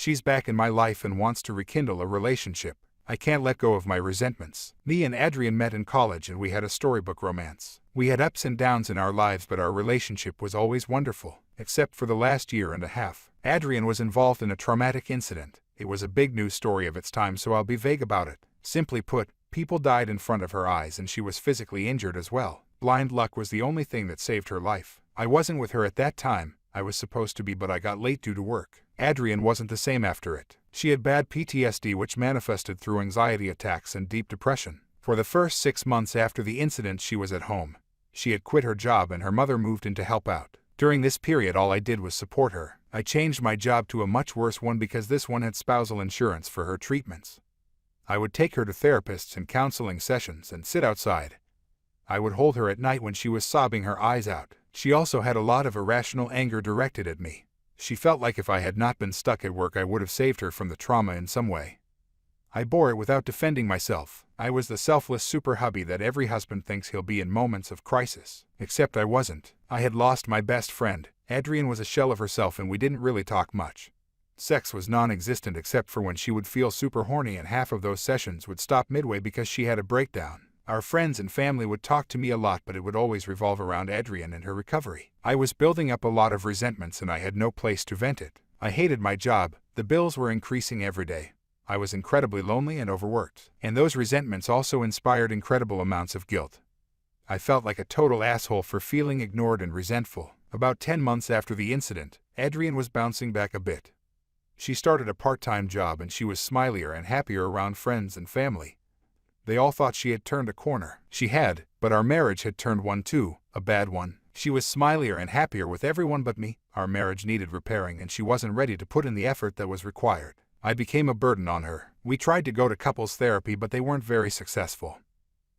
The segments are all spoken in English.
She's back in my life and wants to rekindle a relationship. I can't let go of my resentments. Me and Adrian met in college and we had a storybook romance. We had ups and downs in our lives, but our relationship was always wonderful, except for the last year and a half. Adrian was involved in a traumatic incident. It was a big news story of its time, so I'll be vague about it. Simply put, people died in front of her eyes and she was physically injured as well. Blind luck was the only thing that saved her life. I wasn't with her at that time. I was supposed to be, but I got late due to work. Adrian wasn't the same after it. She had bad PTSD, which manifested through anxiety attacks and deep depression. For the first 6 months after the incident, she was at home. She had quit her job and her mother moved in to help out. During this period, all I did was support her. I changed my job to a much worse one because this one had spousal insurance for her treatments. I would take her to therapists and counseling sessions and sit outside. I would hold her at night when she was sobbing her eyes out. She also had a lot of irrational anger directed at me. She felt like if I had not been stuck at work, I would have saved her from the trauma in some way. I bore it without defending myself. I was the selfless super hubby that every husband thinks he'll be in moments of crisis. Except I wasn't. I had lost my best friend. Adrian was a shell of herself and we didn't really talk much. Sex was non-existent except for when she would feel super horny, and half of those sessions would stop midway because she had a breakdown. Our friends and family would talk to me a lot, but it would always revolve around Adrian and her recovery. I was building up a lot of resentments and I had no place to vent it. I hated my job. The bills were increasing every day. I was incredibly lonely and overworked. And those resentments also inspired incredible amounts of guilt. I felt like a total asshole for feeling ignored and resentful. About 10 months after the incident, Adrian was bouncing back a bit. She started a part-time job and she was smilier and happier around friends and family. They all thought she had turned a corner. She had, but our marriage had turned one too, a bad one. She was smilier and happier with everyone but me. Our marriage needed repairing and she wasn't ready to put in the effort that was required. I became a burden on her. We tried to go to couples therapy, but they weren't very successful.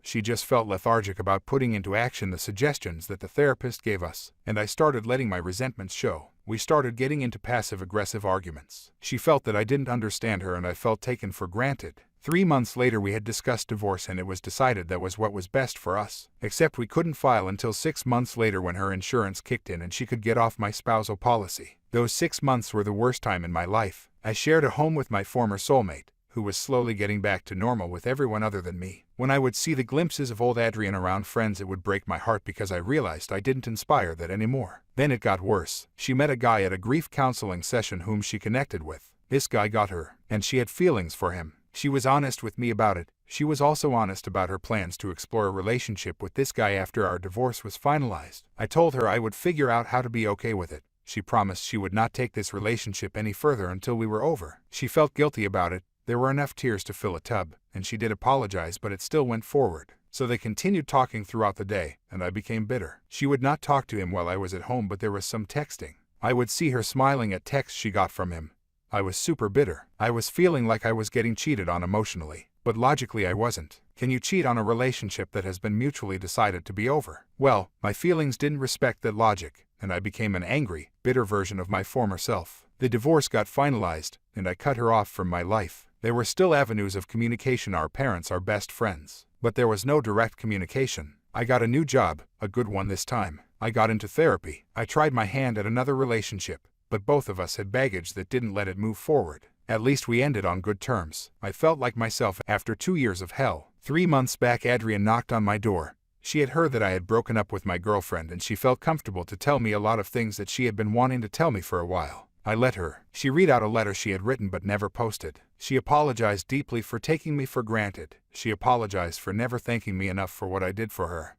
She just felt lethargic about putting into action the suggestions that the therapist gave us, and I started letting my resentments show. We started getting into passive-aggressive arguments. She felt that I didn't understand her and I felt taken for granted. 3 months later we had discussed divorce and it was decided that was what was best for us. Except we couldn't file until 6 months later when her insurance kicked in and she could get off my spousal policy. Those 6 months were the worst time in my life. I shared a home with my former soulmate, who was slowly getting back to normal with everyone other than me. When I would see the glimpses of old Adrian around friends, it would break my heart because I realized I didn't inspire that anymore. Then it got worse. She met a guy at a grief counseling session whom she connected with. This guy got her, and she had feelings for him. She was honest with me about it. She was also honest about her plans to explore a relationship with this guy after our divorce was finalized. I told her I would figure out how to be okay with it. She promised she would not take this relationship any further until we were over. She felt guilty about it. There were enough tears to fill a tub, and she did apologize, but it still went forward. So they continued talking throughout the day, and I became bitter. She would not talk to him while I was at home, but there was some texting. I would see her smiling at texts she got from him. I was super bitter. I was feeling like I was getting cheated on emotionally, but logically I wasn't. Can you cheat on a relationship that has been mutually decided to be over? Well, my feelings didn't respect that logic, and I became an angry, bitter version of my former self. The divorce got finalized, and I cut her off from my life. There were still avenues of communication. Our parents are best friends, but there was no direct communication. I got a new job, a good one this time. I got into therapy. I tried my hand at another relationship, but both of us had baggage that didn't let it move forward. At least we ended on good terms. I felt like myself after 2 years of hell. 3 months back, Adrian knocked on my door. She had heard that I had broken up with my girlfriend and she felt comfortable to tell me a lot of things that she had been wanting to tell me for a while. I let her. She read out a letter she had written but never posted. She apologized deeply for taking me for granted. She apologized for never thanking me enough for what I did for her.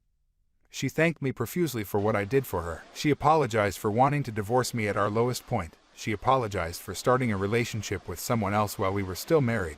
She thanked me profusely for what I did for her. She apologized for wanting to divorce me at our lowest point. She apologized for starting a relationship with someone else while we were still married.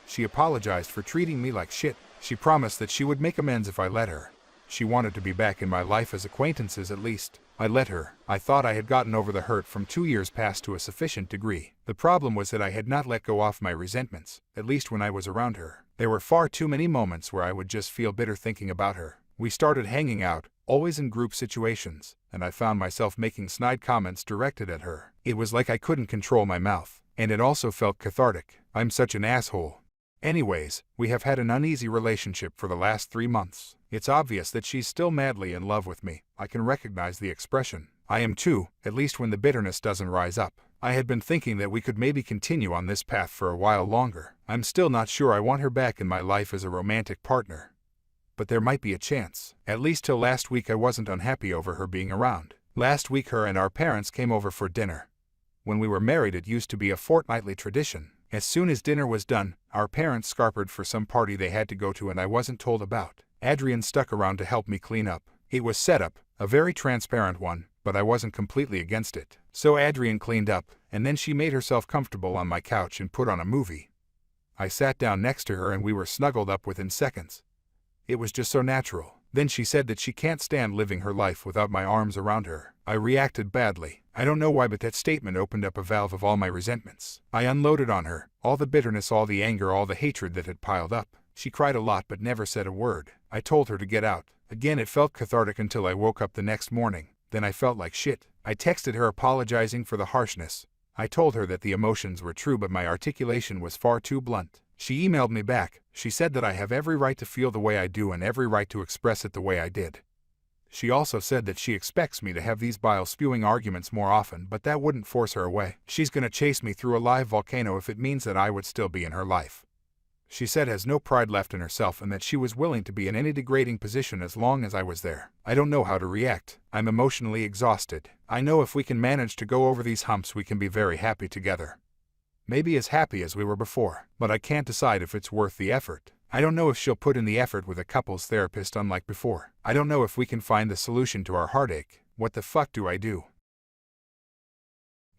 She apologized for treating me like shit. She promised that she would make amends if I let her. She wanted to be back in my life as acquaintances at least. I let her. I thought I had gotten over the hurt from 2 years past to a sufficient degree. The problem was that I had not let go off my resentments, at least when I was around her. There were far too many moments where I would just feel bitter thinking about her. We started hanging out, always in group situations, and I found myself making snide comments directed at her. It was like I couldn't control my mouth, and it also felt cathartic. I'm such an asshole. Anyways, we have had an uneasy relationship for the last 3 months. It's obvious that she's still madly in love with me. I can recognize the expression. I am too, at least when the bitterness doesn't rise up. I had been thinking that we could maybe continue on this path for a while longer. I'm still not sure I want her back in my life as a romantic partner. But there might be a chance. At least till last week I wasn't unhappy over her being around. Last week her and our parents came over for dinner. When we were married it used to be a fortnightly tradition. As soon as dinner was done, our parents scarpered for some party they had to go to and I wasn't told about. Adrian stuck around to help me clean up. It was set up, a very transparent one, but I wasn't completely against it. So Adrian cleaned up, and then she made herself comfortable on my couch and put on a movie. I sat down next to her and we were snuggled up within seconds. It was just so natural. Then she said that she can't stand living her life without my arms around her. I reacted badly. I don't know why, but that statement opened up a valve of all my resentments. I unloaded on her, all the bitterness, all the anger, all the hatred that had piled up. She cried a lot but never said a word. I told her to get out. Again, it felt cathartic until I woke up the next morning. Then I felt like shit. I texted her apologizing for the harshness. I told her that the emotions were true but my articulation was far too blunt. She emailed me back. She said that I have every right to feel the way I do and every right to express it the way I did. She also said that she expects me to have these bile-spewing arguments more often, but that wouldn't force her away. She's gonna chase me through a live volcano if it means that I would still be in her life. She said has no pride left in herself and that she was willing to be in any degrading position as long as I was there. I don't know how to react. I'm emotionally exhausted. I know if we can manage to go over these humps we can be very happy together. Maybe as happy as we were before, but I can't decide if it's worth the effort. I don't know if she'll put in the effort with a couples therapist unlike before. I don't know if we can find the solution to our heartache. What the fuck do I do?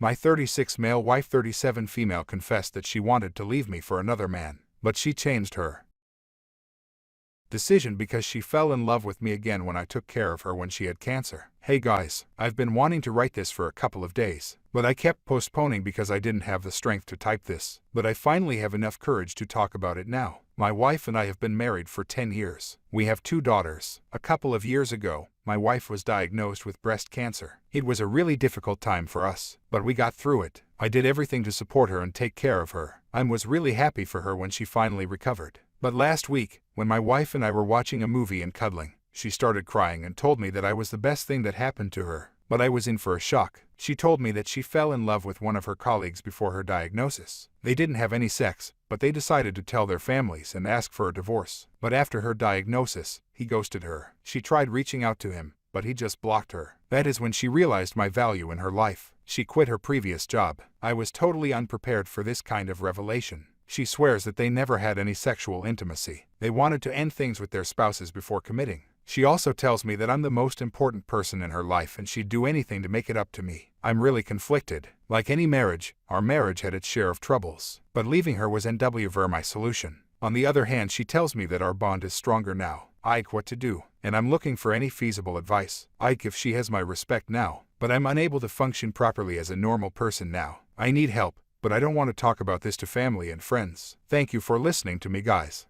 My 36 male wife 37 female confessed that she wanted to leave me for another man, but she changed her decision because she fell in love with me again when I took care of her when she had cancer. Hey guys, I've been wanting to write this for a couple of days, but I kept postponing because I didn't have the strength to type this. But I finally have enough courage to talk about it now. My wife and I have been married for 10 years. We have 2 daughters. A couple of years ago, my wife was diagnosed with breast cancer. It was a really difficult time for us, but we got through it. I did everything to support her and take care of her. I was really happy for her when she finally recovered. But last week, when my wife and I were watching a movie and cuddling, she started crying and told me that I was the best thing that happened to her. But I was in for a shock. She told me that she fell in love with one of her colleagues before her diagnosis. They didn't have any sex, but they decided to tell their families and ask for a divorce. But after her diagnosis, he ghosted her. She tried reaching out to him, but he just blocked her. That is when she realized my value in her life. She quit her previous job. I was totally unprepared for this kind of revelation. She swears that they never had any sexual intimacy. They wanted to end things with their spouses before committing. She also tells me that I'm the most important person in her life and she'd do anything to make it up to me. I'm really conflicted. Like any marriage, our marriage had its share of troubles. But leaving her was NWver my solution. On the other hand, she tells me that our bond is stronger now. Ike, what to do? And I'm looking for any feasible advice. Ike, if she has my respect now, but I'm unable to function properly as a normal person now. I need help, but I don't want to talk about this to family and friends. Thank you for listening to me, guys.